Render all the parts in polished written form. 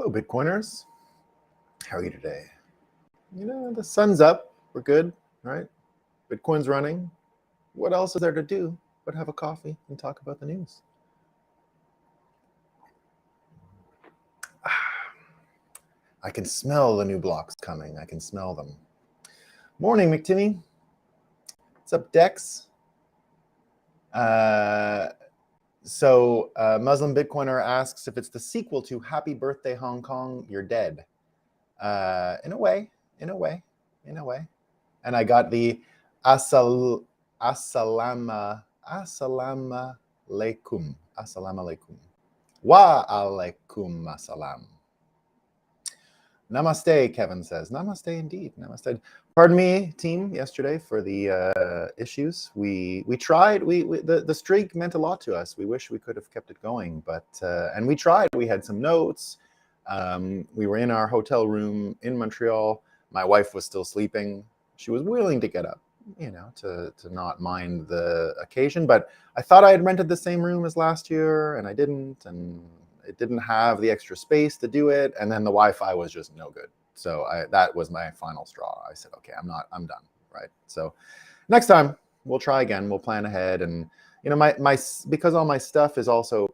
Hello, Bitcoiners. How are you today? You know, the sun's up. We're good, right? Bitcoin's running. What else is there to do but have a coffee and talk about the news? I can smell the new blocks coming. I can smell them. Morning, McTinney. What's up, Dex? Muslim Bitcoiner asks if it's the sequel to Happy Birthday Hong Kong, You're Dead. In a way. And I got the Assalamu alaikum. Wa alaikum assalam. Namaste, Kevin says. Namaste indeed. Namaste. Pardon me, team, yesterday for the issues. We tried. The streak meant a lot to us. We wish we could have kept it going, but and we tried. We had some notes. We were in our hotel room in Montreal. My wife was still sleeping. She was willing to get up, you know, to not mind the occasion. But I thought I had rented the same room as last year, and I didn't, and it didn't have the extra space to do it. And then the Wi-Fi was just no good. So that was my final straw. I said, okay, I'm done, right? So next time we'll try again. We'll plan ahead. And, you know, because all my stuff is also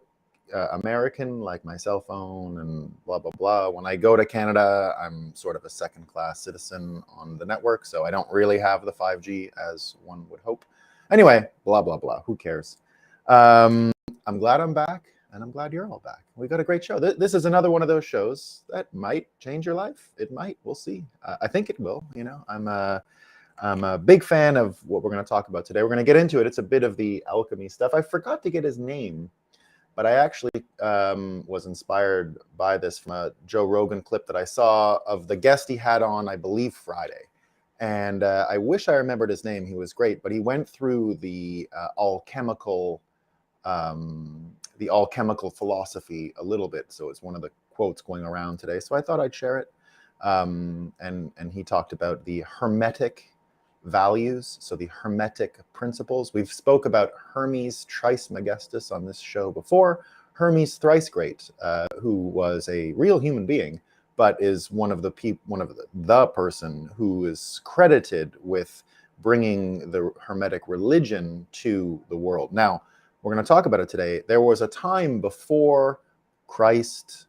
American, like my cell phone and blah, blah, blah. When I go to Canada, I'm sort of a second-class citizen on the network, so I don't really have the 5G as one would hope. Anyway, blah, blah, blah. Who cares? I'm glad I'm back, and I'm glad you're all back. We got a great show. This is another one of those shows that might change your life. It might. We'll see. I think it will. You know, I'm a big fan of what we're going to talk about today. We're going to get into it. It's a bit of the alchemy stuff. I forgot to get his name, but I actually was inspired by this from a Joe Rogan clip that I saw of the guest he had on, I believe, Friday. And I wish I remembered his name. He was great, but he went through the alchemical philosophy a little bit. So it's one of the quotes going around today. So I thought I'd share it. And he talked about the hermetic values, so the hermetic principles. We've spoke about Hermes Trismegistus on this show before. Hermes Thrice Great, who was a real human being, but is one of the person who is credited with bringing the Hermetic religion to the world. Now, we're going to talk about it today. There was a time before Christ,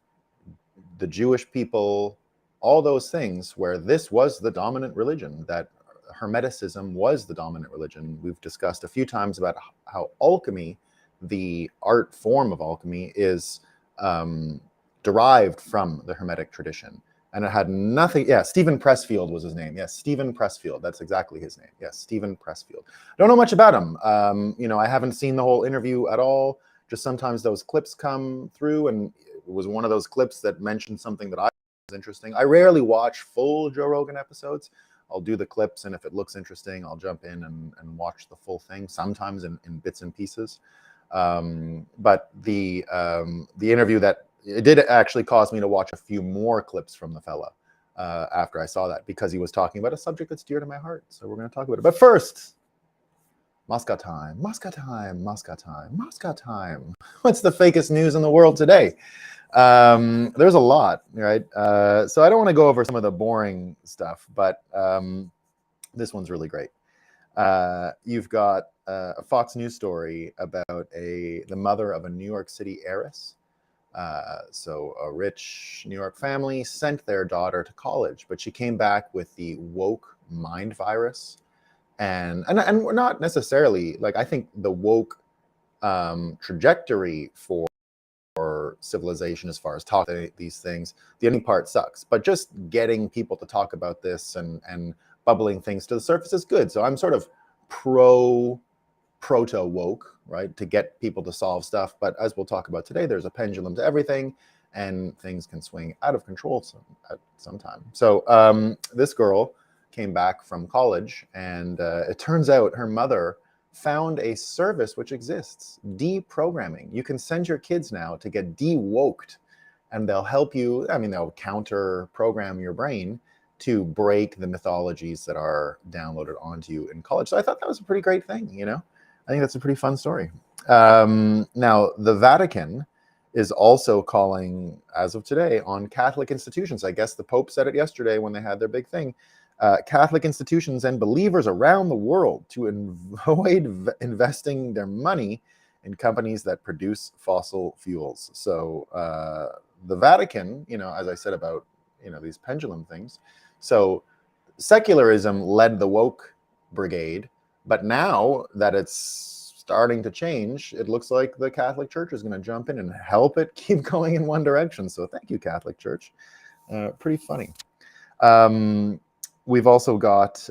the Jewish people, all those things where this was the dominant religion, that Hermeticism was the dominant religion. We've discussed a few times about how alchemy, the art form of alchemy, is derived from the Hermetic tradition. And it had nothing, yeah, Stephen Pressfield was his name. Yes, Stephen Pressfield, that's exactly his name. Yes, Stephen Pressfield. Don't know much about him. You know, I haven't seen the whole interview at all. Just sometimes those clips come through, and it was one of those clips that mentioned something that I was interesting. I rarely watch full Joe Rogan episodes. I'll do the clips, and if it looks interesting, I'll jump in and watch the full thing, sometimes in bits and pieces. But the interview, that it did actually cause me to watch a few more clips from the fella after I saw that, because he was talking about a subject that's dear to my heart. So we're going to talk about it. But first, Moscow time. What's the fakest news in the world today? There's a lot, right? So I don't want to go over some of the boring stuff, but this one's really great. You've got a Fox News story about the mother of a New York City heiress. So a rich New York family sent their daughter to college, but she came back with the woke mind virus. And we're not necessarily, like, I think the woke trajectory for civilization, as far as talking these things, the ending part sucks, but just getting people to talk about this and bubbling things to the surface is good. So I'm sort of proto woke, right, to get people to solve stuff. But as we'll talk about today, there's a pendulum to everything, and things can swing out of control at some time. So this girl came back from college, and it turns out her mother found a service which exists, deprogramming. You can send your kids now to get de-woked, and they'll help you. I mean, they'll counter program your brain to break the mythologies that are downloaded onto you in college. So I thought that was a pretty great thing, you know? I think that's a pretty fun story. Now, the Vatican is also calling, as of today, on Catholic institutions. I guess the Pope said it yesterday when they had their big thing. Catholic institutions and believers around the world to avoid investing their money in companies that produce fossil fuels. So the Vatican, as I said about, these pendulum things. So secularism led the woke brigade, but now that it's starting to change, it looks like the Catholic Church is going to jump in and help it keep going in one direction. So thank you, Catholic Church. Pretty funny. We've also got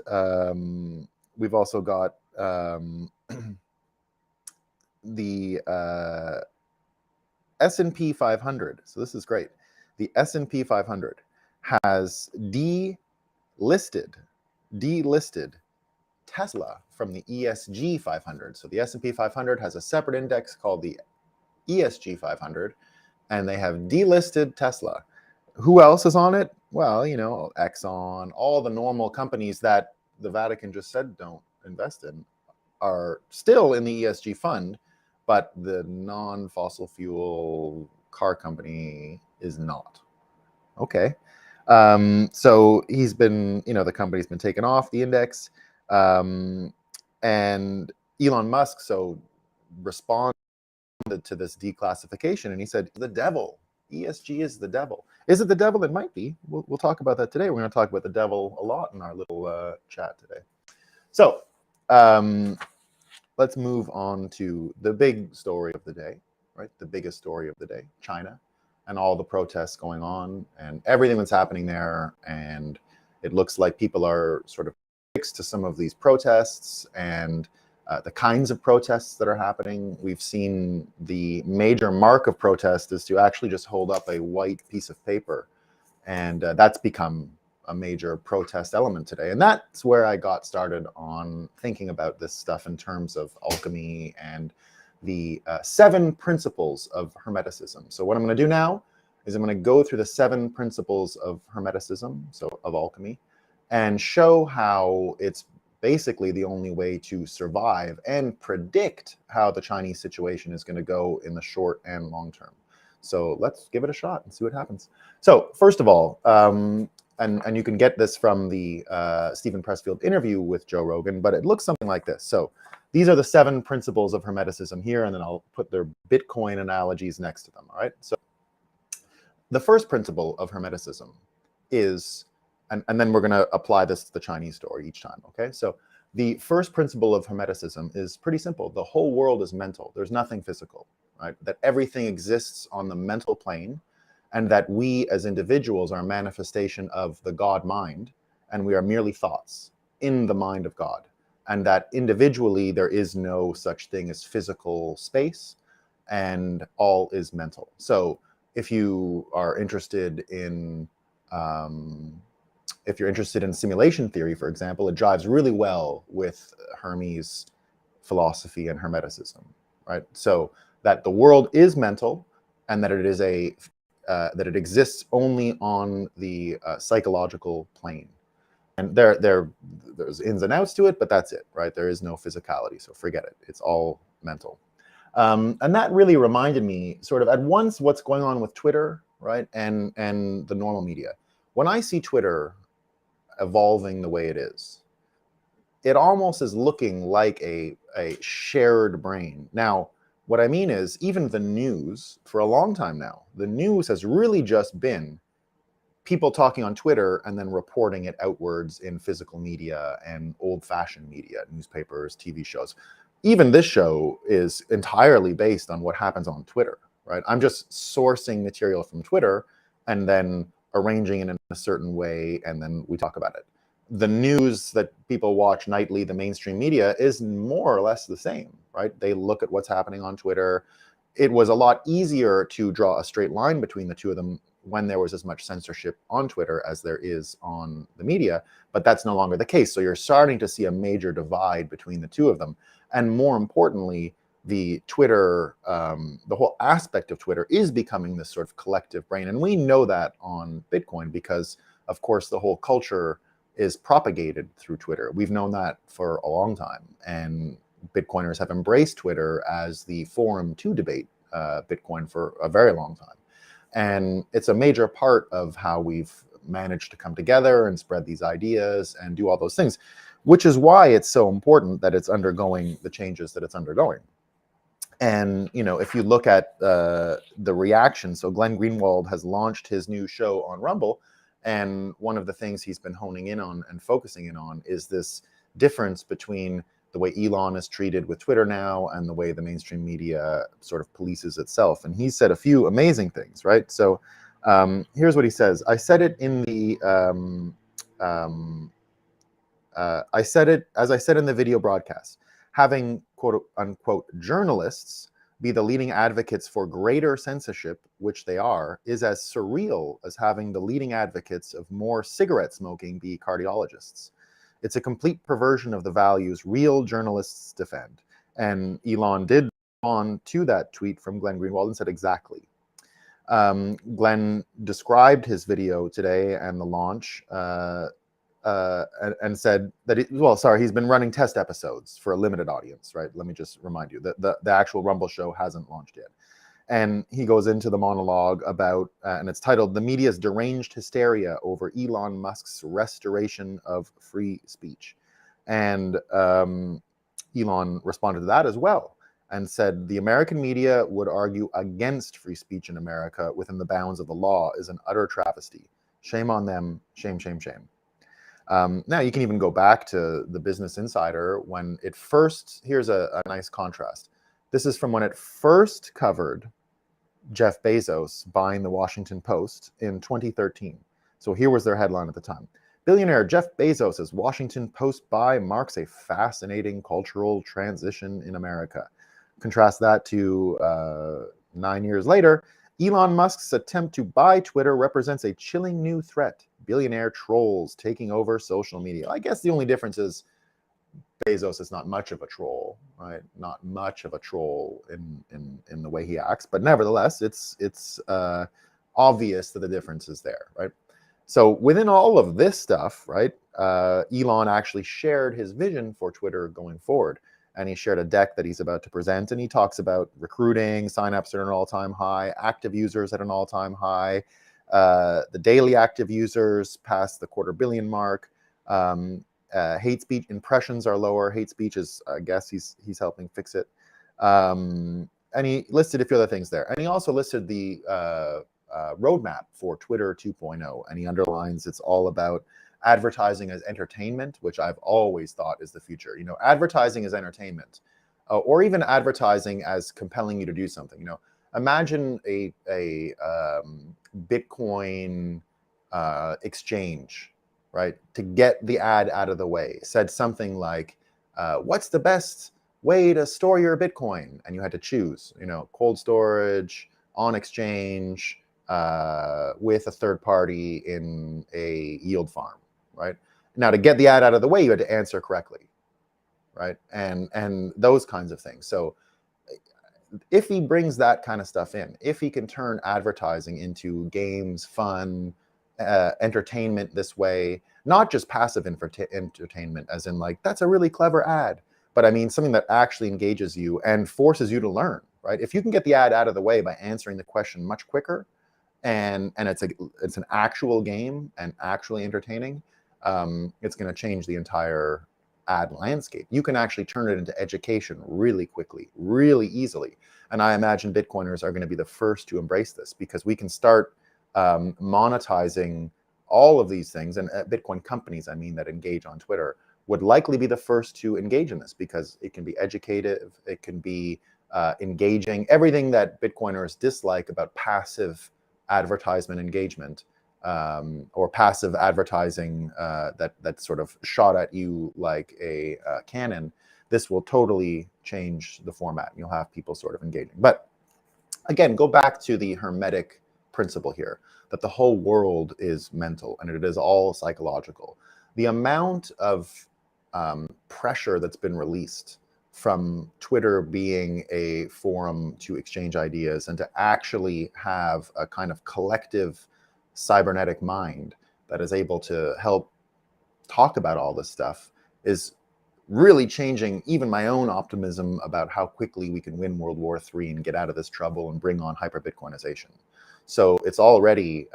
the S&P 500. So this is great. The S&P 500 has delisted Tesla from the ESG 500. So the S&P 500 has a separate index called the ESG 500, and they have delisted Tesla. Who else is on it? Well, Exxon, all the normal companies that the Vatican just said don't invest in are still in the ESG fund, but the non-fossil fuel car company is not. Okay. So he's been, the company's been taken off the index. And Elon Musk responded to this declassification, and he said, the devil. ESG is the devil. Is it the devil? It might be. We'll talk about that today. We're going to talk about the devil a lot in our little chat today. So let's move on to the big story of the day, right? The biggest story of the day, China, and all the protests going on and everything that's happening there. And it looks like people are sort of fixed to some of these protests and the kinds of protests that are happening. We've seen the major mark of protest is to actually just hold up a white piece of paper. And that's become a major protest element today. And that's where I got started on thinking about this stuff in terms of alchemy and the 7 principles of Hermeticism. So what I'm going to do now is I'm going to go through the 7 principles of Hermeticism, so of alchemy, and show how it's basically the only way to survive and predict how the Chinese situation is going to go in the short and long term. So let's give it a shot and see what happens. So first of all, and you can get this from the Stephen Pressfield interview with Joe Rogan, but it looks something like this. So these are the 7 principles of Hermeticism here, and then I'll put their Bitcoin analogies next to them, all right? So the first principle of Hermeticism is, and then we're going to apply this to the Chinese story each time, okay? So the first principle of Hermeticism is pretty simple. The whole world is mental. There's nothing physical, right? That everything exists on the mental plane, and that we as individuals are a manifestation of the God mind, and we are merely thoughts in the mind of God. And that individually there is no such thing as physical space, and all is mental. So if you are interested in simulation theory, for example, it jives really well with Hermes' philosophy and Hermeticism, right? So that the world is mental, and that it is that it exists only on the psychological plane. And there's ins and outs to it, but that's it, right? There is no physicality, so forget it. It's all mental. And that really reminded me sort of at once what's going on with Twitter, right? And the normal media. When I see Twitter evolving the way it is, it almost is looking like a shared brain. Now, what I mean is, even the news, for a long time now, the news has really just been people talking on Twitter and then reporting it outwards in physical media and old-fashioned media, newspapers, TV shows. Even this show is entirely based on what happens on Twitter, right? I'm just sourcing material from Twitter and then arranging it in a certain way, and then we talk about it. The news that people watch nightly, the mainstream media, is more or less the same, right? They look at what's happening on Twitter. It was a lot easier to draw a straight line between the two of them when there was as much censorship on Twitter as there is on the media, but that's no longer the case. So you're starting to see a major divide between the two of them. And more importantly, the Twitter, the whole aspect of Twitter is becoming this sort of collective brain. And we know that on Bitcoin because, of course, the whole culture is propagated through Twitter. We've known that for a long time. And Bitcoiners have embraced Twitter as the forum to debate Bitcoin for a very long time. And it's a major part of how we've managed to come together and spread these ideas and do all those things, which is why it's so important that it's undergoing the changes that it's undergoing. And, you know, if you look at the reaction, so Glenn Greenwald has launched his new show on Rumble, and one of the things he's been honing in on and focusing in on is this difference between the way Elon is treated with Twitter now and the way the mainstream media sort of polices itself. And he said a few amazing things, right? So here's what he says. I said it in the, I said it, as I said in the video broadcast, having quote unquote journalists be the leading advocates for greater censorship, which they are, is as surreal as having the leading advocates of more cigarette smoking be cardiologists. It's a complete perversion of the values real journalists defend. And Elon did respond to that tweet from Glenn Greenwald and said exactly. Glenn described his video today and the launch and said that, he's been running test episodes for a limited audience, right? Let me just remind you that the actual Rumble show hasn't launched yet. And he goes into the monologue about, and it's titled, "The Media's Deranged Hysteria Over Elon Musk's Restoration of Free Speech." And Elon responded to that as well and said, "The American media would argue against free speech in America within the bounds of the law is an utter travesty. Shame on them, shame, shame, shame." Now, you can even go back to the Business Insider when it first, here's a nice contrast. This is from when it first covered Jeff Bezos buying the Washington Post in 2013. So here was their headline at the time. "Billionaire Jeff Bezos' Washington Post buy marks a fascinating cultural transition in America." Contrast that to 9 years later, "Elon Musk's attempt to buy Twitter represents a chilling new threat. Billionaire trolls taking over social media." I guess the only difference is Bezos is not much of a troll, right? Not much of a troll in the way he acts, but nevertheless, it's obvious that the difference is there, right? So within all of this stuff, right, Elon actually shared his vision for Twitter going forward. And he shared a deck that he's about to present, and he talks about recruiting, signups at an all-time high, active users at an all-time high, the daily active users past the 250 million mark, hate speech impressions are lower. Hate speech is, I guess he's helping fix it. And he listed a few other things there. And he also listed the roadmap for Twitter 2.0, and he underlines it's all about advertising as entertainment, which I've always thought is the future. You know, advertising as entertainment, or even advertising as compelling you to do something. You know, imagine a Bitcoin exchange, right? To get the ad out of the way, said something like, "What's the best way to store your Bitcoin?" And you had to choose, you know, cold storage, on exchange, with a third party in a yield farm. Right? Now, to get the ad out of the way, you had to answer correctly, right? And those kinds of things. So if he brings that kind of stuff in, if he can turn advertising into games, fun, entertainment this way, not just passive entertainment, as in like, that's a really clever ad, but I mean something that actually engages you and forces you to learn, right? If you can get the ad out of the way by answering the question much quicker, and it's an actual game and actually entertaining, it's going to change the entire ad landscape. You can actually turn it into education really quickly, really easily. And I imagine Bitcoiners are going to be the first to embrace this, because we can start monetizing all of these things. And Bitcoin companies, I mean, that engage on Twitter would likely be the first to engage in this, because it can be educative, it can be engaging, everything that Bitcoiners dislike about passive advertisement engagement, or passive advertising that sort of shot at you like a cannon. This will totally change the format. You'll have people sort of engaging. But again, go back to the Hermetic principle here, that the whole world is mental and it is all psychological. The amount of pressure that's been released from Twitter being a forum to exchange ideas and to actually have a kind of collective cybernetic mind that is able to help talk about all this stuff is really changing even my own optimism about how quickly we can win World War III and get out of this trouble and bring on hyper-Bitcoinization. So it's already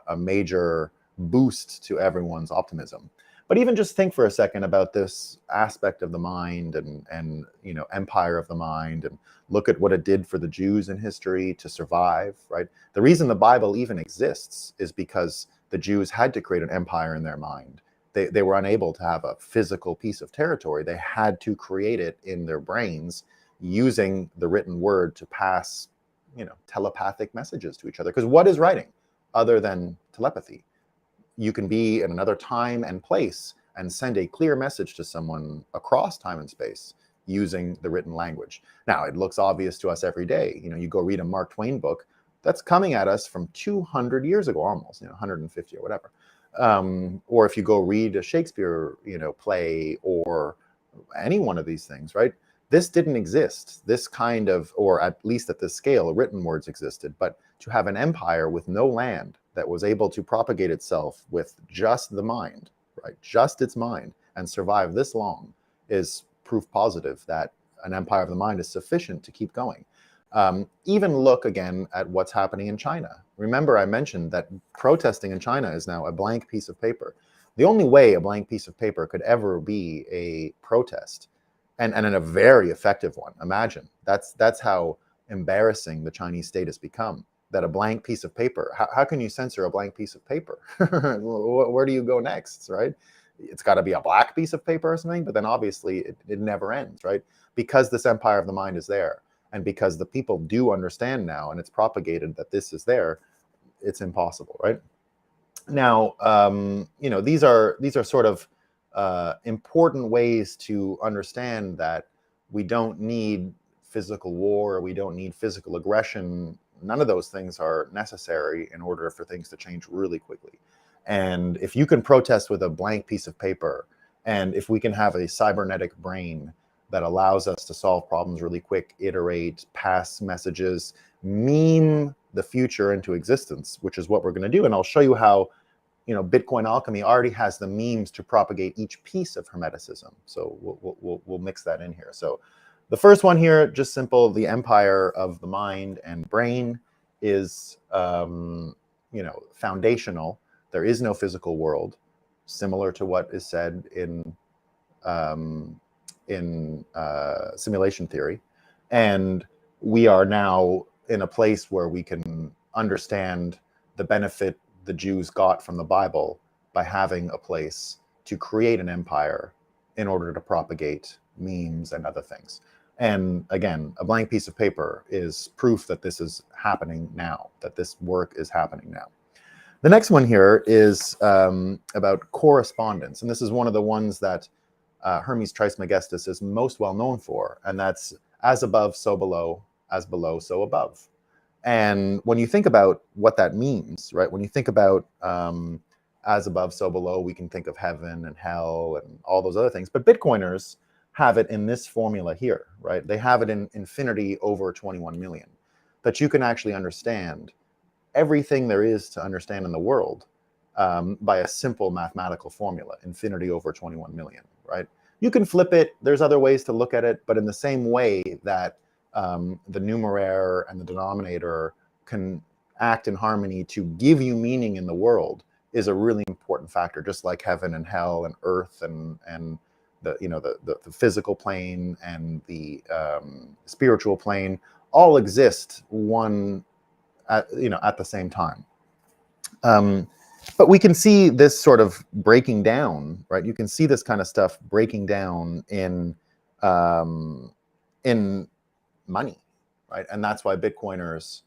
a major boost to everyone's optimism. But even just think for a second about this aspect of the mind and empire of the mind, and look at what it did for the Jews in history to survive, right? The reason the Bible even exists is because the Jews had to create an empire in their mind. They were unable to have a physical piece of territory. They had to create it in their brains using the written word to pass, telepathic messages to each other. Because what is writing other than telepathy? You can be in another time and place and send a clear message to someone across time and space using the written language. Now, it looks obvious to us every day. You go read a Mark Twain book that's coming at us from 200 years ago, almost, 150 or whatever. Or if you go read a Shakespeare, play, or any one of these things, right? This didn't exist. This kind of, or at least at this scale, written words existed. But to have an empire with no land that was able to propagate itself with just the mind, right? Just its mind, and survive this long is proof positive that an empire of the mind is sufficient to keep going. Even look again at what's happening in China. Remember, I mentioned that protesting in China is now a blank piece of paper. The only way a blank piece of paper could ever be a protest, and in a very effective one. Imagine that's how embarrassing the Chinese state has become. That a blank piece of paper. How can you censor a blank piece of paper? Where do you go next, right? It's got to be a black piece of paper or something. But then obviously it never ends, right? Because this empire of the mind is there. And because the people do understand now, and it's propagated that this is there, it's impossible, right? Now, these are sort of important ways to understand that we don't need physical war, we don't need physical aggression. None of those things are necessary in order for things to change really quickly. And if you can protest with a blank piece of paper, and if we can have a cybernetic brain that allows us to solve problems really quick, iterate, pass messages, meme the future into existence, which is what we're going to do. And I'll show you how, Bitcoin alchemy already has the memes to propagate each piece of Hermeticism. So we'll mix that in here. So the first one here, just simple, the empire of the mind and brain is, foundational. There is no physical world, similar to what is said in simulation theory. And we are now in a place where we can understand the benefit the Jews got from the Bible by having a place to create an empire in order to propagate memes and other things. And again, a blank piece of paper is proof that this is happening now, that this work is happening now. The next one here is about correspondence. And this is one of the ones that Hermes Trismegistus is most well known for. And that's as above, so below, as below, so above. And when you think about what that means, right? When you think about as above, so below, we can think of heaven and hell and all those other things. But Bitcoiners have it in this formula here, right? They have it in infinity over 21 million, that you can actually understand everything there is to understand in the world by a simple mathematical formula, infinity over 21 million, right? You can flip it. There's other ways to look at it, but in the same way that the numeraire and the denominator can act in harmony to give you meaning in the world is a really important factor, just like heaven and hell and earth and the physical plane and the spiritual plane all exist at the same time. But we can see this sort of breaking down, right? You can see this kind of stuff breaking down in money, right? And that's why Bitcoiners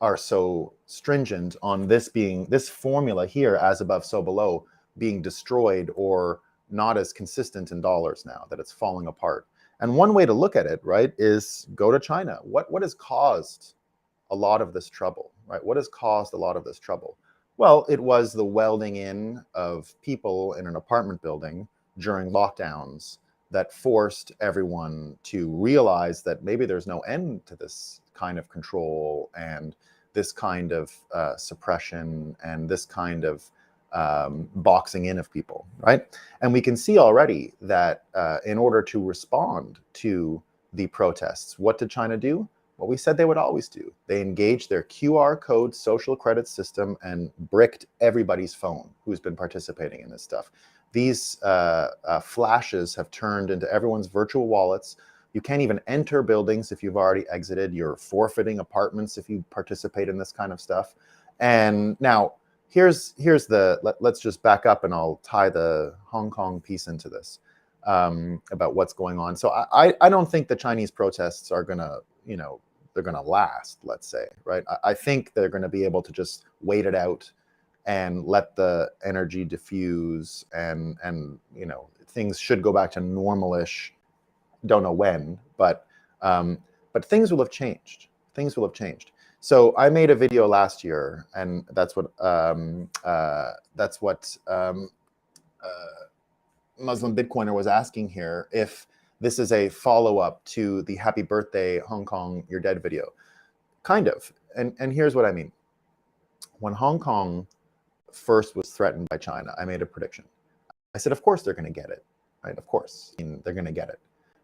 are so stringent on this formula here, as above, so below, being destroyed or not as consistent in dollars now, that it's falling apart. And one way to look at it, right, is go to China. What has caused a lot of this trouble, right? What has caused a lot of this trouble? Well, it was the welding in of people in an apartment building during lockdowns that forced everyone to realize that maybe there's no end to this kind of control and this kind of suppression and this kind of boxing in of people, right? And we can see already that in order to respond to the protests, what did China do? What we said they would always do. They engaged their QR code social credit system and bricked everybody's phone who's been participating in this stuff. These flashes have turned into everyone's virtual wallets. You can't even enter buildings if you've already exited. You're forfeiting apartments if you participate in this kind of stuff. And now, here's let's just back up and I'll tie the Hong Kong piece into this about what's going on. So I don't think the Chinese protests are gonna, they're gonna last, let's say, right? I think they're gonna be able to just wait it out and let the energy diffuse and things should go back to normalish. Don't know when, but things will have changed. Things will have changed. So I made a video last year, and that's what Muslim Bitcoiner was asking here, if this is a follow-up to the Happy Birthday Hong Kong You're Dead video. Kind of. And here's what I mean. When Hong Kong first was threatened by China, I made a prediction. I said, of course they're going to get it, right? Of course, they're going to get it.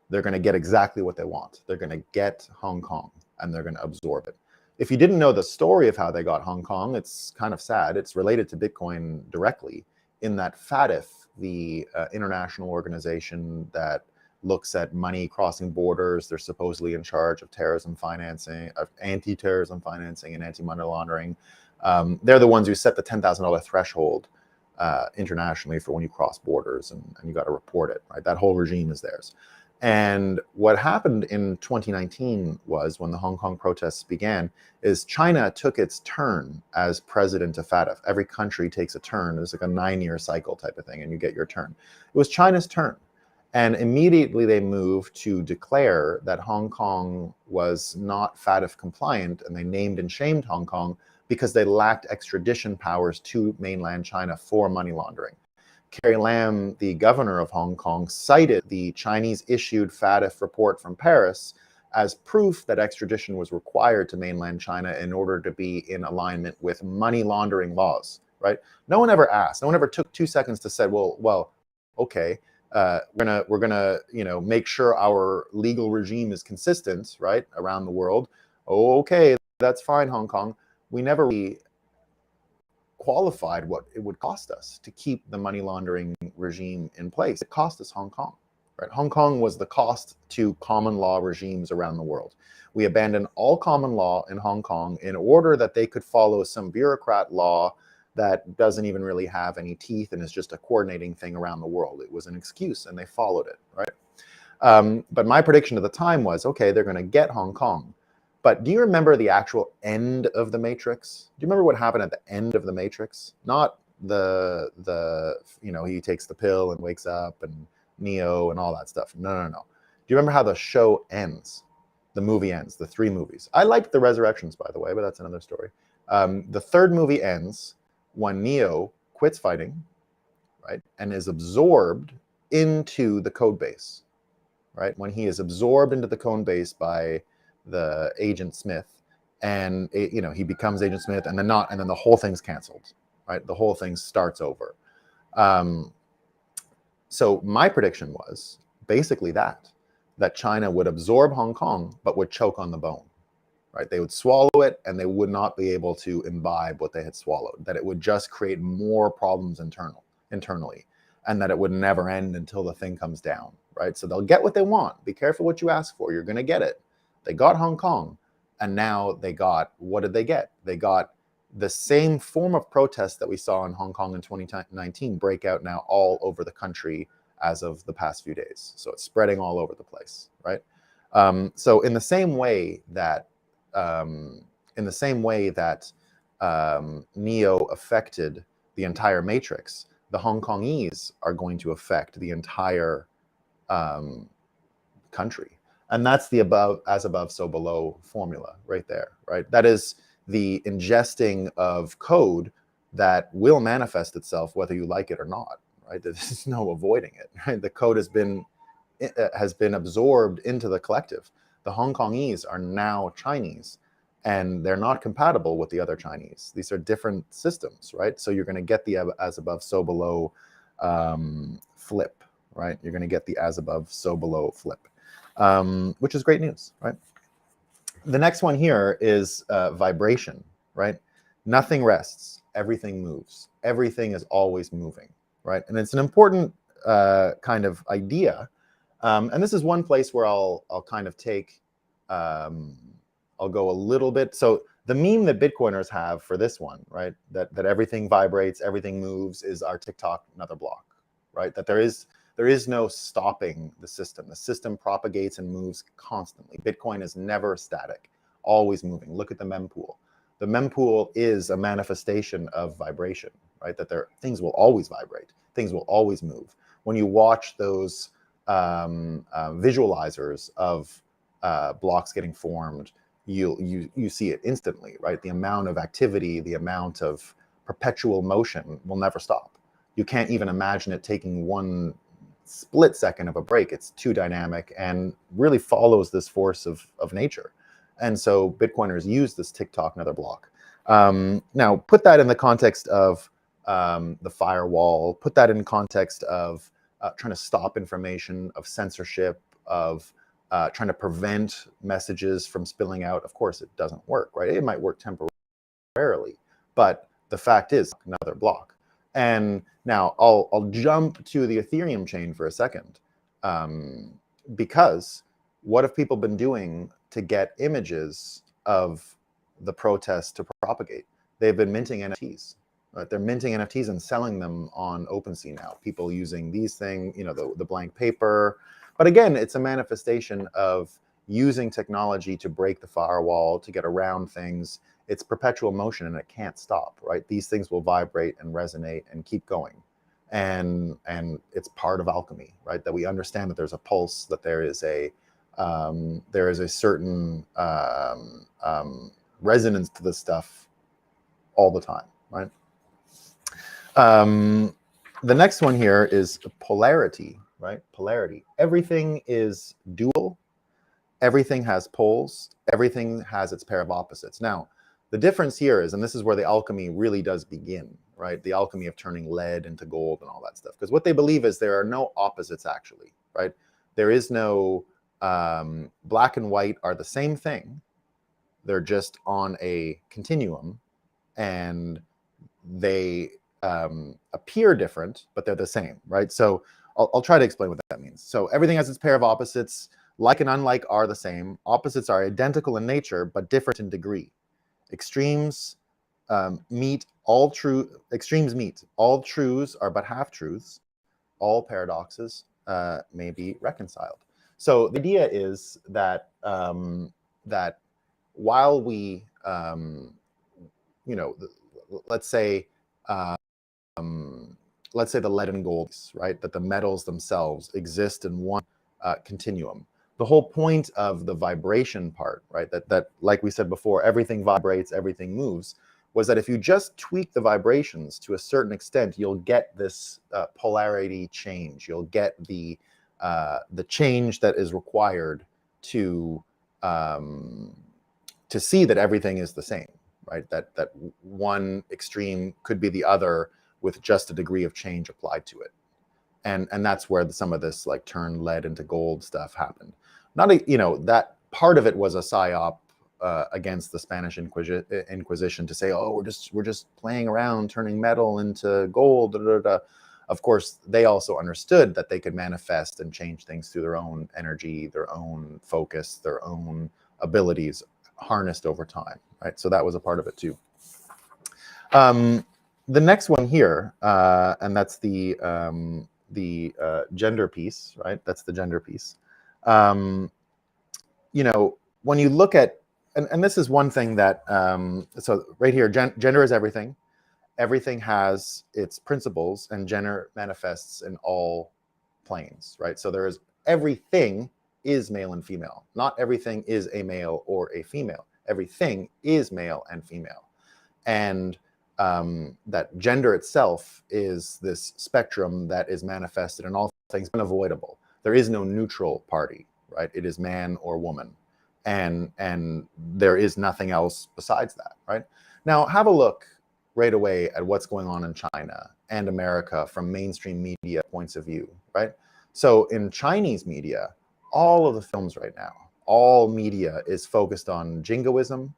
They're going to get exactly what they want. They're going to get Hong Kong, and they're going to absorb it. If you didn't know the story of how they got Hong Kong, it's kind of sad. It's related to Bitcoin directly, in that FATF, the international organization that looks at money crossing borders, they're supposedly in charge of terrorism financing, of anti-terrorism financing and anti-money laundering. They're the ones who set the $10,000 threshold internationally for when you cross borders, and you got to report it, right? That whole regime is theirs. And what happened in 2019 was, when the Hong Kong protests began, is China took its turn as president of FATF. Every country takes a turn. It's like a 9-year cycle type of thing, and you get your turn. It was China's turn. And immediately they moved to declare that Hong Kong was not FATF compliant, and they named and shamed Hong Kong because they lacked extradition powers to mainland China for money laundering. Carrie Lam, the governor of Hong Kong, cited the Chinese-issued FATF report from Paris as proof that extradition was required to mainland China in order to be in alignment with money laundering laws, right? No one ever asked. No one ever took 2 seconds to say, well, okay, we're gonna make sure our legal regime is consistent, right, around the world. Okay, that's fine, Hong Kong. We never really qualified what it would cost us to keep the money laundering regime in place. It cost us Hong Kong, right? Hong Kong was the cost to common law regimes around the world. We abandoned all common law in Hong Kong in order that they could follow some bureaucrat law that doesn't even really have any teeth and is just a coordinating thing around the world. It was an excuse, and they followed it, right? But my prediction at the time was, okay, they're going to get Hong Kong. But do you remember the actual end of the Matrix? Do you remember what happened at the end of the Matrix? Not the he takes the pill and wakes up and Neo and all that stuff. No. Do you remember how the show ends? The movie ends, the 3 movies. I liked the Resurrections, by the way, but that's another story. The 3rd movie ends when Neo quits fighting, right, and is absorbed into the code base, right? When he is absorbed into the code base by the Agent Smith, and he becomes Agent Smith, and then the whole thing's canceled, right? The whole thing starts over. So my prediction was basically that China would absorb Hong Kong, but would choke on the bone, right? They would swallow it, and they would not be able to imbibe what they had swallowed, that it would just create more problems internally, and that it would never end until the thing comes down, right? So they'll get what they want. Be careful what you ask for. You're going to get it. They got Hong Kong, and now they got, what did they get? They got the same form of protest that we saw in Hong Kong in 2019 break out now all over the country as of the past few days. So it's spreading all over the place, right? So in the same way that Neo affected the entire Matrix, the Hong Kongese are going to affect the entire country. And that's the as above, so below formula right there, right? That is the ingesting of code that will manifest itself whether you like it or not, right? There's no avoiding it, right? The code has been absorbed into the collective. The Hong Kongese are now Chinese, and they're not compatible with the other Chinese. These are different systems, right? So you're going to get the as above, so below flip, right? You're going to get the as above, so below flip, which is great news, right? The next one here is vibration, right? Nothing rests, everything moves. Everything is always moving, right? And it's an important kind of idea. And this is one place where I'll kind of take, I'll go a little bit. So the meme that Bitcoiners have for this one, right, that everything vibrates, everything moves, is our TikTok another block, right? That there is no stopping the system. The system propagates and moves constantly. Bitcoin is never static, always moving. Look at the mempool. The mempool is a manifestation of vibration, right? That things will always vibrate, things will always move. When you watch those visualizers of blocks getting formed, you see it instantly, right? The amount of activity, the amount of perpetual motion will never stop. You can't even imagine it taking one split second of a break. It's too dynamic and really follows this force of nature. And so Bitcoiners use this TikTok another block. Now, put that in the context of the firewall, put that in context of trying to stop information, of censorship, of trying to prevent messages from spilling out. Of course, it doesn't work, right? It might work temporarily, but the fact is another block. And now I'll jump to the Ethereum chain for a second, because what have people been doing to get images of the protests to propagate? They've been minting NFTs. Right? They're minting NFTs and selling them on OpenSea now. People using these things, you know, the blank paper. But again, it's a manifestation of using technology to break the firewall, to get around things. It's perpetual motion and it can't stop, right? These things will vibrate and resonate and keep going. And it's part of alchemy, right? That we understand that there's a pulse, that there is a certain resonance to this stuff all the time, right? The next one here is polarity, right? Polarity. Everything is dual. Everything has poles. Everything has its pair of opposites. Now, the difference here is, and this is where the alchemy really does begin, right? The alchemy of turning lead into gold and all that stuff. Because what they believe is there are no opposites actually, right? There is no black and white are the same thing. They're just on a continuum, and they appear different, but they're the same, right? So I'll try to explain what that means. So everything has its pair of opposites. Like and unlike are the same. Opposites are identical in nature, but different in degree. Extremes meet. All truths are but half truths. All paradoxes may be reconciled. So the idea is that that while we, let's say the lead and gold, right? That the metals themselves exist in one continuum. The whole point of the vibration part, right? That like we said before, everything vibrates, everything moves, was that if you just tweak the vibrations to a certain extent, you'll get this polarity change. You'll get the change that is required to see that everything is the same, right? That one extreme could be the other with just a degree of change applied to it. And that's where some of this like turn lead into gold stuff happened. That part of it was a psyop against the Spanish Inquisition to say, oh, we're just playing around, turning metal into gold. Da, da, da. Of course, they also understood that they could manifest and change things through their own energy, their own focus, their own abilities harnessed over time, right? So that was a part of it too. The next one here, and that's the gender piece, right? That's the gender piece. When you look at, and this is one thing that, so right here, gender is everything. Everything has its principles, and gender manifests in all planes, right? So there is, everything is male and female. Not everything is a male or a female. Everything is male and female. And that gender itself is this spectrum that is manifested in all things, unavoidable. There is no neutral party, right? It is man or woman. and there is nothing else besides that, right? Now, have a look right away at what's going on in China and America from mainstream media points of view, right? So in Chinese media, all of the films right now, all media is focused on jingoism,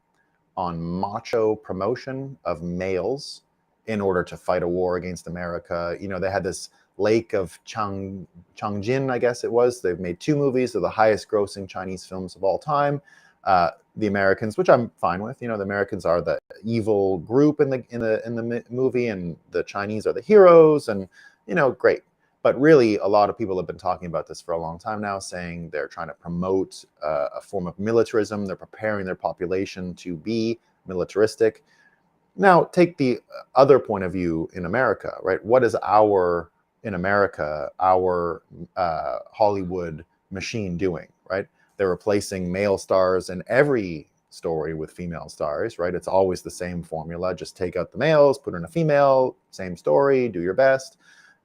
on macho promotion of males in order to fight a war against America. You know, they had this Lake of Changjin, I guess it was. They've made 2 movies. They're the highest grossing Chinese films of all time. The Americans, which I'm fine with, you know, the Americans are the evil group in the movie, and the Chinese are the heroes, and you know, great. But really, a lot of people have been talking about this for a long time now, saying they're trying to promote a form of militarism. They're preparing their population to be militaristic. Now, take the other point of view in America, right? What is our Hollywood machine doing, right? They're replacing male stars in every story with female stars, right? It's always the same formula. Just take out the males, put in a female, same story, do your best.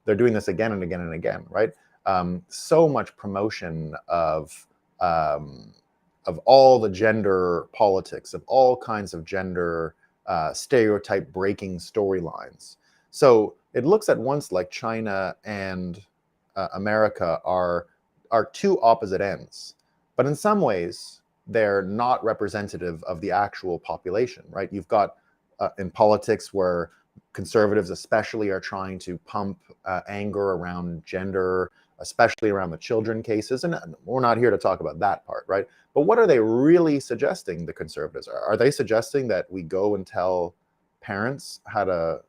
They're doing this again and again and again, right? So much promotion of all the gender politics, of all kinds of gender stereotype breaking storylines. So it looks at once like China and America are 2 opposite ends, but in some ways they're not representative of the actual population, right? You've got in politics where conservatives especially are trying to pump anger around gender, especially around the children cases. And we're not here to talk about that part, right? But what are they really suggesting, the conservatives? Are they suggesting that we go and tell parents how to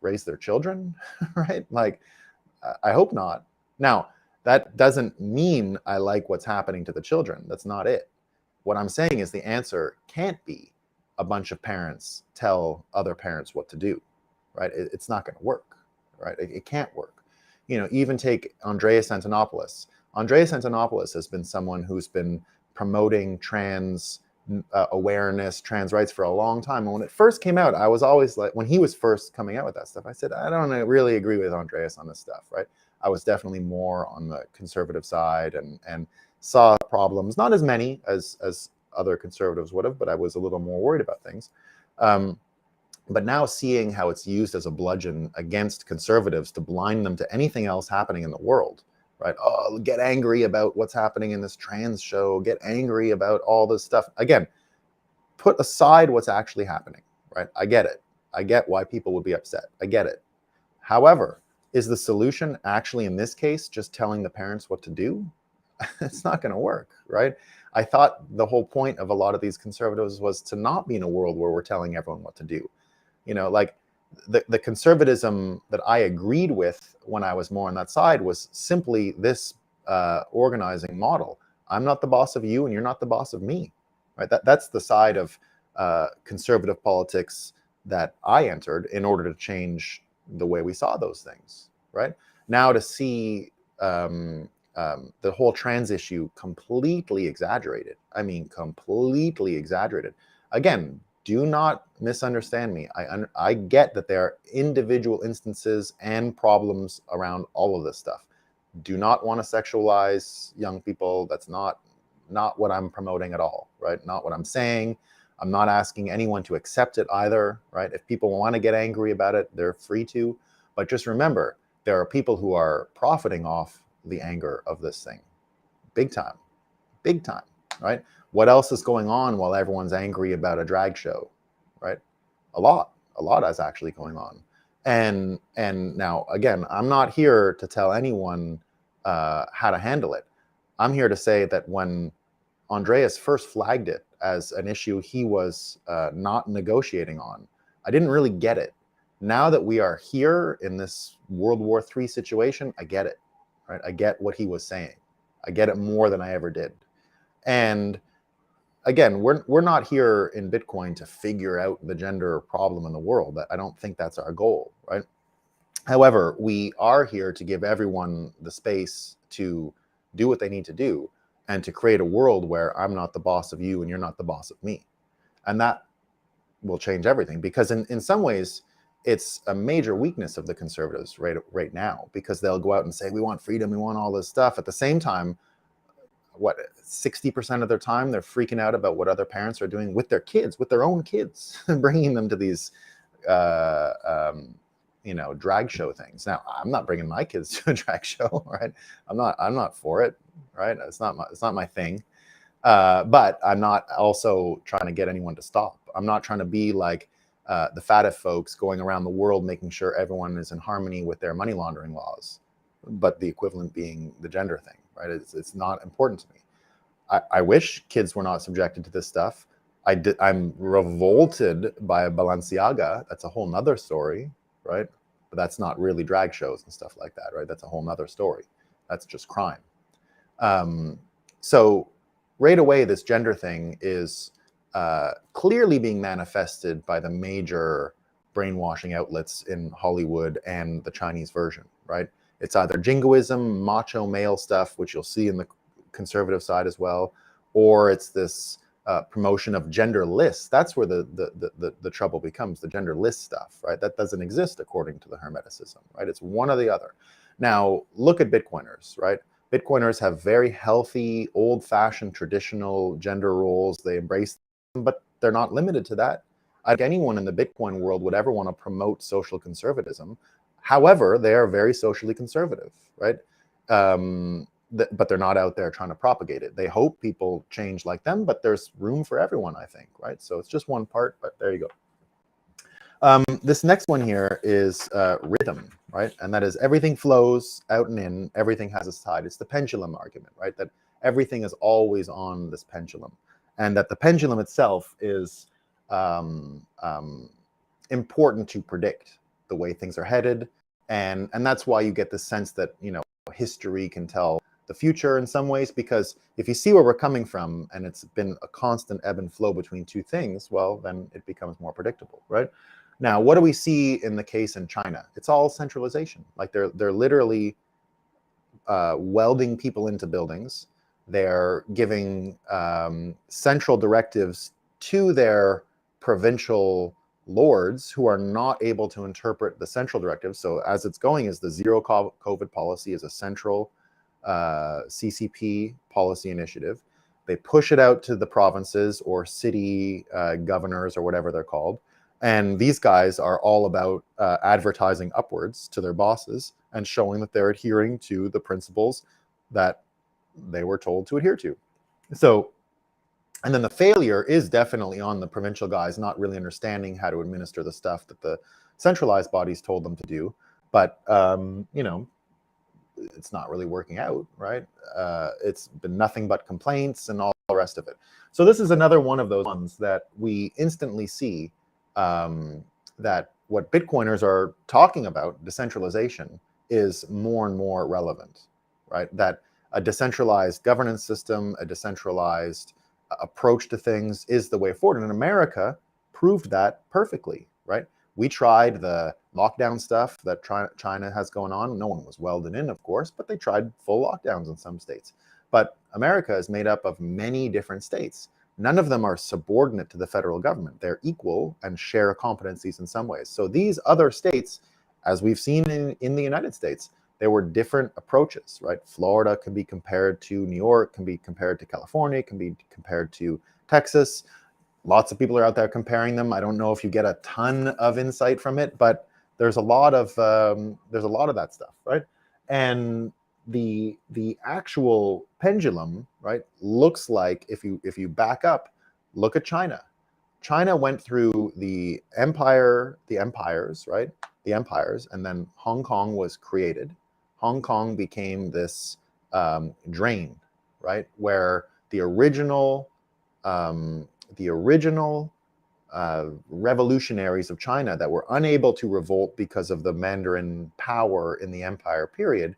raise their children, right? Like, I hope not. Now, that doesn't mean I like what's happening to the children. That's not it. What I'm saying is the answer can't be a bunch of parents tell other parents what to do, right? It's not going to work, right? It can't work. You know, even take Andreas Antonopoulos. Andreas Antonopoulos has been someone who's been promoting trans awareness, trans rights for a long time. And when it first came out, I was always like, when he was first coming out with that stuff, I said, I don't really agree with Andreas on this stuff, right? I was definitely more on the conservative side and saw problems, not as many as other conservatives would have, but I was a little more worried about things. But now seeing how it's used as a bludgeon against conservatives to blind them to anything else happening in the world, right? Oh, get angry about what's happening in this trans show, get angry about all this stuff. Again, put aside what's actually happening, right? I get it. I get why people would be upset. I get it. However, is the solution actually in this case just telling the parents what to do? It's not going to work, right? I thought the whole point of a lot of these conservatives was to not be in a world where we're telling everyone what to do. You know, like the conservatism that I agreed with when I was more on that side was simply this organizing model. I'm not the boss of you and you're not the boss of me, right? That's the side of conservative politics that I entered in order to change the way we saw those things, right? Now to see the whole trans issue completely exaggerated. I mean, completely exaggerated. Again, do not misunderstand me. I get that there are individual instances and problems around all of this stuff. Do not want to sexualize young people. That's not what I'm promoting at all, right? Not what I'm saying. I'm not asking anyone to accept it either, right? If people want to get angry about it, they're free to. But just remember, there are people who are profiting off the anger of this thing. Big time, right? What else is going on while everyone's angry about a drag show, right? A lot is actually going on. And now, again, I'm not here to tell anyone how to handle it. I'm here to say that when Andreas first flagged it as an issue he was not negotiating on, I didn't really get it. Now that we are here in this World War III situation, I get it, right? I get what he was saying. I get it more than I ever did. And again, we're not here in Bitcoin to figure out the gender problem in the world. I don't think that's our goal, right? However, we are here to give everyone the space to do what they need to do and to create a world where I'm not the boss of you and you're not the boss of me. And that will change everything, because in some ways, it's a major weakness of the conservatives right now, because they'll go out and say, we want freedom, we want all this stuff. At the same time, what, 60% of their time they're freaking out about what other parents are doing with their kids, with their own kids, and bringing them to these drag show things. Now, I'm not bringing my kids to a drag show, right? I'm not for it, right? It's not my thing. But I'm not also trying to get anyone to stop. I'm not trying to be like the fattest folks going around the world making sure everyone is in harmony with their money laundering laws, but the equivalent being the gender thing, right? It's not important to me. I wish kids were not subjected to this stuff. I'm revolted by Balenciaga. That's a whole nother story, right? But that's not really drag shows and stuff like that, right? That's a whole nother story. That's just crime. So right away, this gender thing is clearly being manifested by the major brainwashing outlets in Hollywood and the Chinese version, right? It's either jingoism, macho male stuff, which you'll see in the conservative side as well, or it's this promotion of genderless. That's where the trouble becomes, the genderless stuff, right? That doesn't exist according to the Hermeticism, right? It's one or the other. Now, look at Bitcoiners, right? Bitcoiners have very healthy, old-fashioned, traditional gender roles. They embrace them, but they're not limited to that. I think anyone in the Bitcoin world would ever want to promote social conservatism. However, they are very socially conservative, right? But they're not out there trying to propagate it. They hope people change like them, but there's room for everyone, I think, right? So it's just one part, but there you go. This next one here is rhythm, right? And that is everything flows out and in, everything has its tide. It's the pendulum argument, right? That everything is always on this pendulum, and that the pendulum itself is important to predict the way things are headed. And that's why you get the sense that, history can tell the future in some ways, because if you see where we're coming from and it's been a constant ebb and flow between two things, well, then it becomes more predictable, right? Now, what do we see in the case in China? It's all centralization. Like they're literally welding people into buildings. They're giving central directives to their provincial lords who are not able to interpret the central directives. So as it's going is the zero COVID policy is a central CCP policy initiative. They push it out to the provinces or city governors or whatever they're called. And these guys are all about advertising upwards to their bosses and showing that they're adhering to the principles that they were told to adhere to. So, and then the failure is definitely on the provincial guys not really understanding how to administer the stuff that the centralized bodies told them to do. But, it's not really working out, right? It's been nothing but complaints and all the rest of it. So this is another one of those ones that we instantly see that what Bitcoiners are talking about, decentralization, is more and more relevant, right? That a decentralized governance system, a decentralized approach to things is the way forward. And America proved that perfectly, right? We tried the lockdown stuff that China has going on. No one was welded in, of course, but they tried full lockdowns in some states. But America is made up of many different states. None of them are subordinate to the federal government. They're equal and share competencies in some ways. So these other states, as we've seen in the United States, there were different approaches, right? Florida can be compared to New York, can be compared to California, can be compared to Texas. Lots of people are out there comparing them. I don't know if you get a ton of insight from it, but there's a lot of that stuff, right? And the actual pendulum, right, looks like if you back up, look at China. China went through the empires, right? The empires, and then Hong Kong was created. Hong Kong became this drain, right, where the original revolutionaries of China that were unable to revolt because of the Mandarin power in the empire period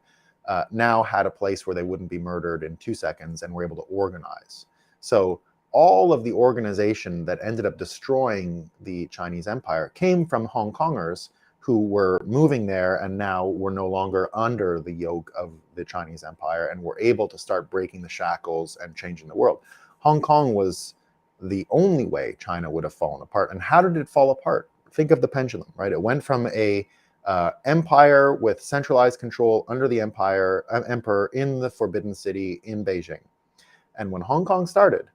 now had a place where they wouldn't be murdered in 2 seconds and were able to organize. So all of the organization that ended up destroying the Chinese empire came from Hong Kongers who were moving there and now were no longer under the yoke of the Chinese empire and were able to start breaking the shackles and changing the world. Hong Kong was the only way China would have fallen apart. And how did it fall apart? Think of the pendulum, right? It went from a empire with centralized control under the emperor in the Forbidden City in Beijing. And when Hong Kong started,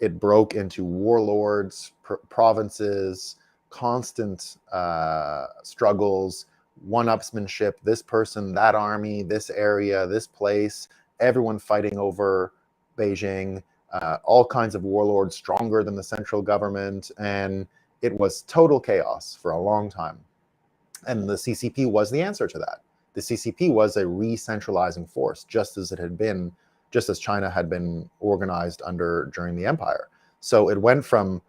it broke into warlords, provinces, constant struggles, one-upsmanship, this person, that army, this area, this place, everyone fighting over Beijing, all kinds of warlords stronger than the central government, and it was total chaos for a long time. And the CCP was the answer to that. The CCP was a re-centralizing force, just as China had been organized during the empire. So it went from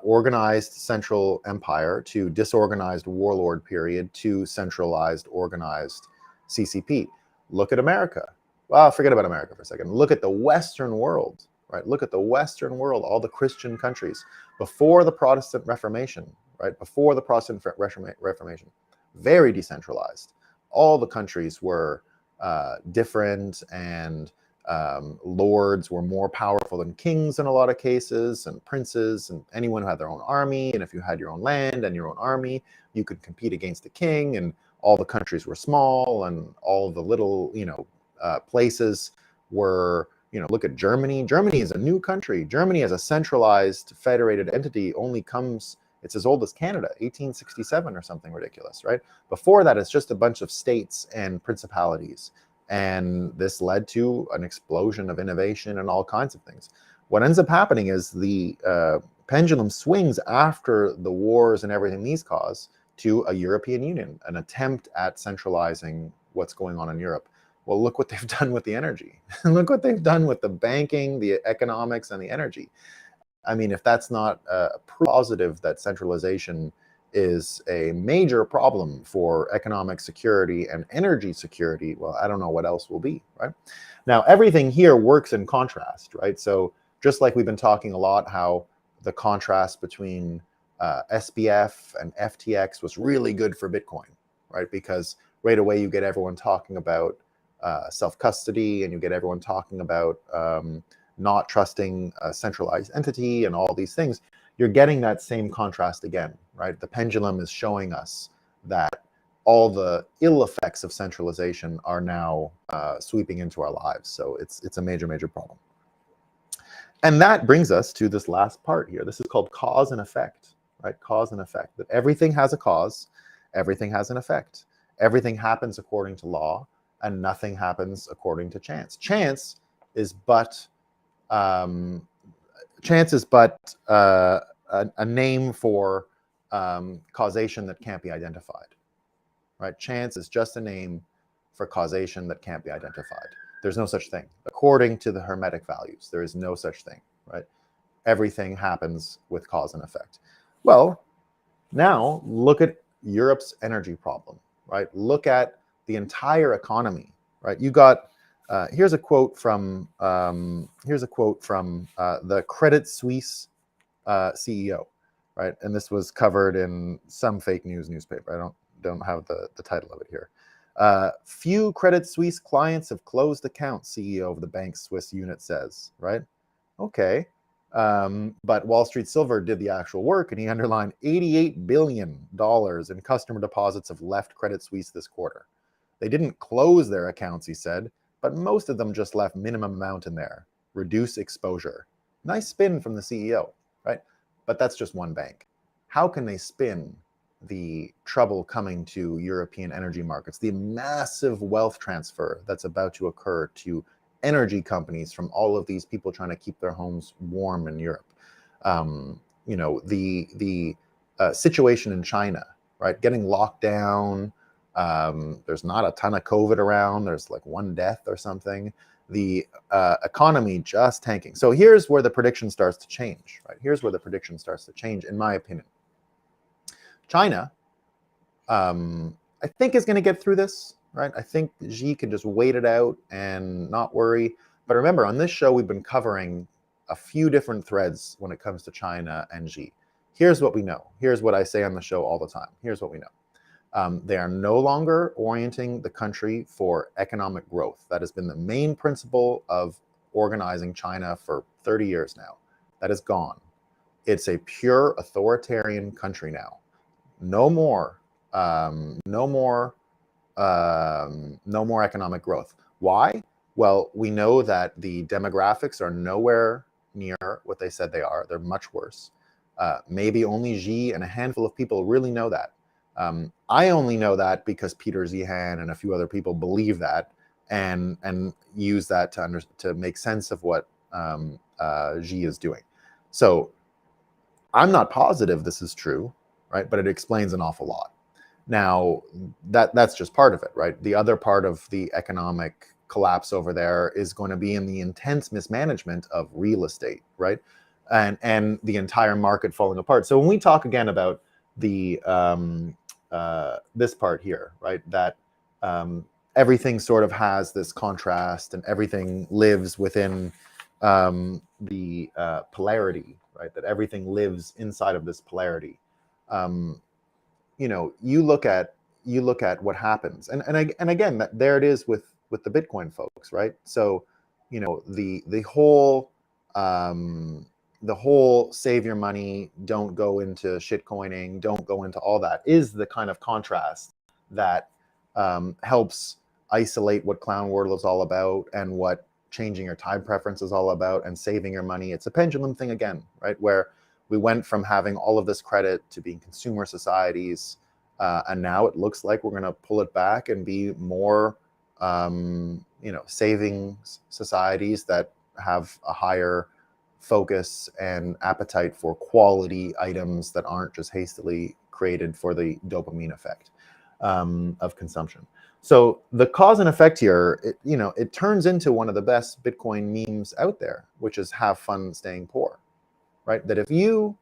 organized central empire to disorganized warlord period to centralized organized CCP. Look at America. Well, forget about America for a second. Look at the Western world, right? Look at the Western world, all the Christian countries before the Protestant Reformation, right? Before the Protestant Reformation, very decentralized. All the countries were different, and lords were more powerful than kings in a lot of cases, and princes, and anyone who had their own army. And if you had your own land and your own army, you could compete against the king. And all the countries were small, and all the little, places were, look at Germany. Germany is a new country. Germany as a centralized federated entity it's as old as Canada, 1867 or something ridiculous, right? Before that, it's just a bunch of states and principalities. And this led to an explosion of innovation and all kinds of things. What ends up happening is the pendulum swings after the wars and everything these cause to a European Union, an attempt at centralizing what's going on in Europe. Well, look what they've done with the energy. Look what they've done with the banking, the economics, and the energy. I mean, if that's not positive that centralization is a major problem for economic security and energy security, well, I don't know what else will be, right? Now, everything here works in contrast, right? So just like we've been talking a lot, how the contrast between SBF and FTX was really good for Bitcoin, right? Because right away you get everyone talking about self-custody, and you get everyone talking about not trusting a centralized entity and all these things. You're getting that same contrast again, right? The pendulum is showing us that all the ill effects of centralization are now sweeping into our lives. So it's a major, major problem. And that brings us to this last part here. This is called cause and effect, right? Cause and effect. That everything has a cause, everything has an effect. Everything happens according to law, and nothing happens according to chance. Chance is but a name for causation that can't be identified, right? Chance is just a name for causation that can't be identified. There's no such thing. According to the Hermetic values, there is no such thing, right? Everything happens with cause and effect. Well, now look at Europe's energy problem, right? Look at the entire economy, right? You got here's a quote from the Credit Suisse CEO, right? And this was covered in some fake news newspaper. I don't have the title of it here. Few Credit Suisse clients have closed accounts, CEO of the bank's Swiss unit says, right? Okay. But Wall Street Silver did the actual work, and he underlined $88 billion in customer deposits have left Credit Suisse this quarter. They didn't close their accounts, he said, but most of them just left minimum amount in there. Reduce exposure. Nice spin from the CEO, right? But that's just one bank. How can they spin the trouble coming to European energy markets, the massive wealth transfer that's about to occur to energy companies from all of these people trying to keep their homes warm in Europe? The situation in China, right? Getting locked down. There's not a ton of COVID around. There's like one death or something. The economy just tanking. So here's where the prediction starts to change, right? Here's where the prediction starts to change, in my opinion. China, I think, is going to get through this, right? I think Xi can just wait it out and not worry. But remember, on this show, we've been covering a few different threads when it comes to China and Xi. Here's what we know. Here's what I say on the show all the time. Here's what we know. They are no longer orienting the country for economic growth. That has been the main principle of organizing China for 30 years now. That is gone. It's a pure authoritarian country now. No more economic growth. Why? Well, we know that the demographics are nowhere near what they said they are. They're much worse. Maybe only Xi and a handful of people really know that. I only know that because Peter Zihan and a few other people believe that and use that to make sense of what Xi is doing. So I'm not positive this is true, right? But it explains an awful lot. Now, that's just part of it, right? The other part of the economic collapse over there is going to be in the intense mismanagement of real estate, right? And the entire market falling apart. So when we talk again about the this part here, right, that everything sort of has this contrast and everything lives within the polarity, right? That everything lives inside of this polarity. You know, you look at what happens, and again, there it is with the Bitcoin folks, right? So, you know, the whole save your money, don't go into shitcoining, don't go into all that, is the kind of contrast that helps isolate what Clown World is all about and what changing your time preference is all about and saving your money. It's a pendulum thing again, right? Where we went from having all of this credit to being consumer societies, and now it looks like we're going to pull it back and be more, you know, savings societies that have a higher focus and appetite for quality items that aren't just hastily created for the dopamine effect of consumption. So the cause and effect here, you know, it turns into one of the best Bitcoin memes out there, which is have fun staying poor, right? That if you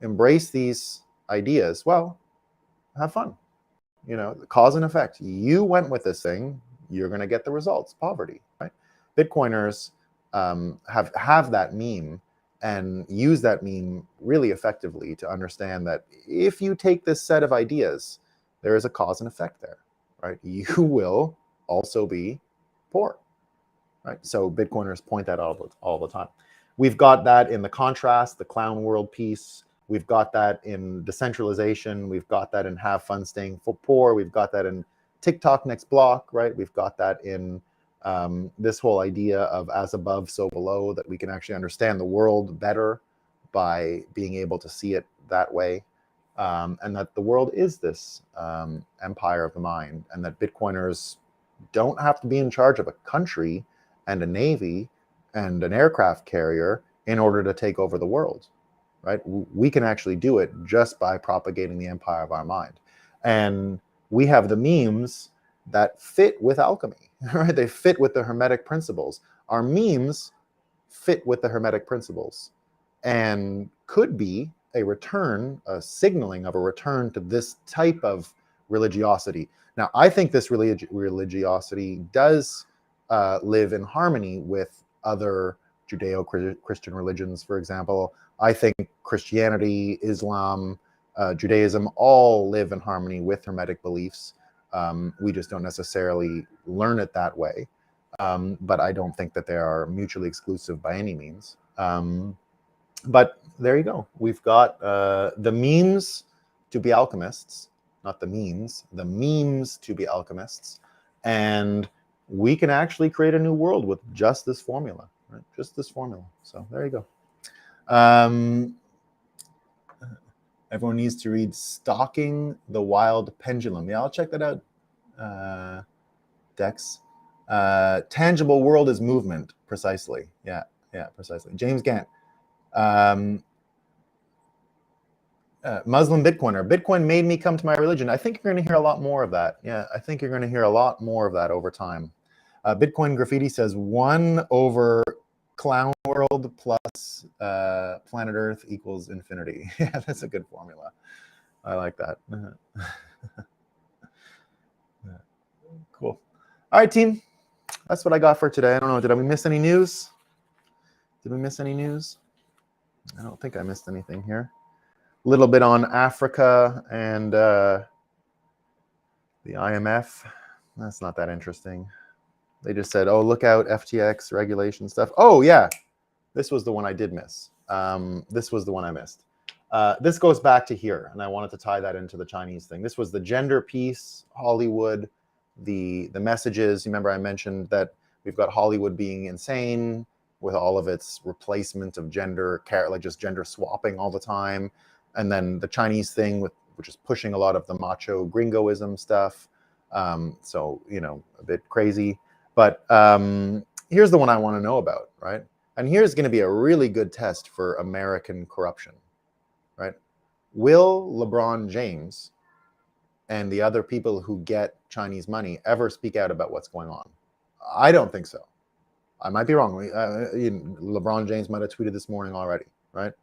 embrace these ideas, well, have fun. You know, the cause and effect. You went with this thing, you're going to get the results, poverty, right? Bitcoiners have that meme and use that meme really effectively to understand that if you take this set of ideas, there is a cause and effect there, right? You will also be poor, right? So Bitcoiners point that out all the time. We've got that in the contrast, the Clown World piece. We've got that in decentralization. We've got that in have fun staying poor. We've got that in TikTok next block, right? We've got that in this whole idea of as above, so below, that we can actually understand the world better by being able to see it that way. And that the world is this empire of the mind, and that Bitcoiners don't have to be in charge of a country and a navy and an aircraft carrier in order to take over the world, right? We can actually do it just by propagating the empire of our mind. And we have the memes that fit with alchemy, right? They fit with the Hermetic principles. Our memes fit with the Hermetic principles and could be a return, a signaling of a return to this type of religiosity. Now, I think this religiosity does live in harmony with other Judeo-Christian religions, for example. I think Christianity, Islam, Judaism all live in harmony with Hermetic beliefs. We just don't necessarily learn it that way. But I don't think that they are mutually exclusive by any means. But there you go. We've got the memes to be alchemists, not the memes, the memes to be alchemists. And we can actually create a new world with just this formula, right? Just this formula. So there you go. Everyone needs to read Stalking the Wild Pendulum. Yeah, I'll check that out, Dex. Tangible world is movement, precisely. Yeah, precisely. James Gant. Muslim Bitcoiner. Bitcoin made me come to my religion. I think you're going to hear a lot more of that. Yeah, I think you're going to hear a lot more of that over time. Bitcoin Graffiti says 1 over Clown World plus planet Earth equals infinity. Yeah, that's a good formula. I like that. Cool. All right, team. That's what I got for today. I don't know. Did we miss any news? Did we miss any news? I don't think I missed anything here. A little bit on Africa and the IMF. That's not that interesting. They just said, oh, look out, FTX regulation stuff. Oh, yeah. This was the one I did miss. This was the one I missed. This goes back to here, and I wanted to tie that into the Chinese thing. This was the gender piece, Hollywood, the messages. You remember I mentioned that We've got Hollywood being insane with all of its replacement of gender, like just gender swapping all the time. And then the Chinese thing, which is pushing a lot of the macho gringoism stuff. So, you know, a bit crazy. But here's the one I want to know about, right? And here's going to be a really good test for American corruption, right? Will LeBron James and the other people who get Chinese money ever speak out about what's going on? I don't think so. I might be wrong. LeBron James might have tweeted this morning already, right?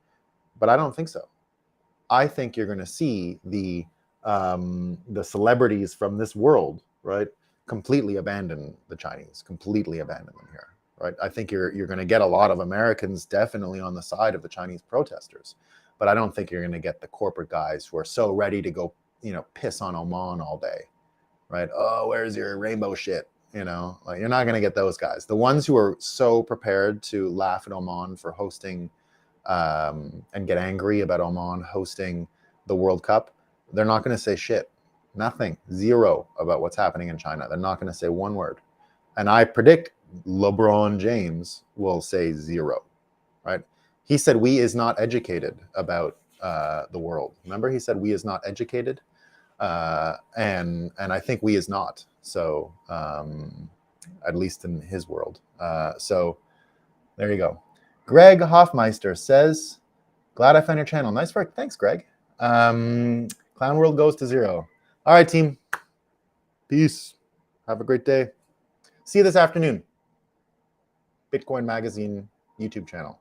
But I don't think so. I think you're going to see the celebrities from this world, right, completely abandon the Chinese, completely abandon them here, right? I think you're going to get a lot of Americans definitely on the side of the Chinese protesters, but I don't think you're going to get the corporate guys who are so ready to go, you know, piss on Oman all day, right? Oh, where's your rainbow shit? You know, like, you're not going to get those guys. The ones who are so prepared to laugh at Oman for hosting and get angry about Oman hosting the World Cup, they're not going to say shit. Nothing. Zero about what's happening in China. They're not going to say one word. And I predict LeBron James will say zero, right? He said we is not educated about the world. Remember, he said we is not educated. And I think we is not. So at least in his world. So there you go. Greg Hoffmeister says, glad I found your channel. Nice work. Thanks, Greg. Clown World goes to 0. All right, team. Peace. Have a great day. See you this afternoon. Bitcoin Magazine YouTube channel.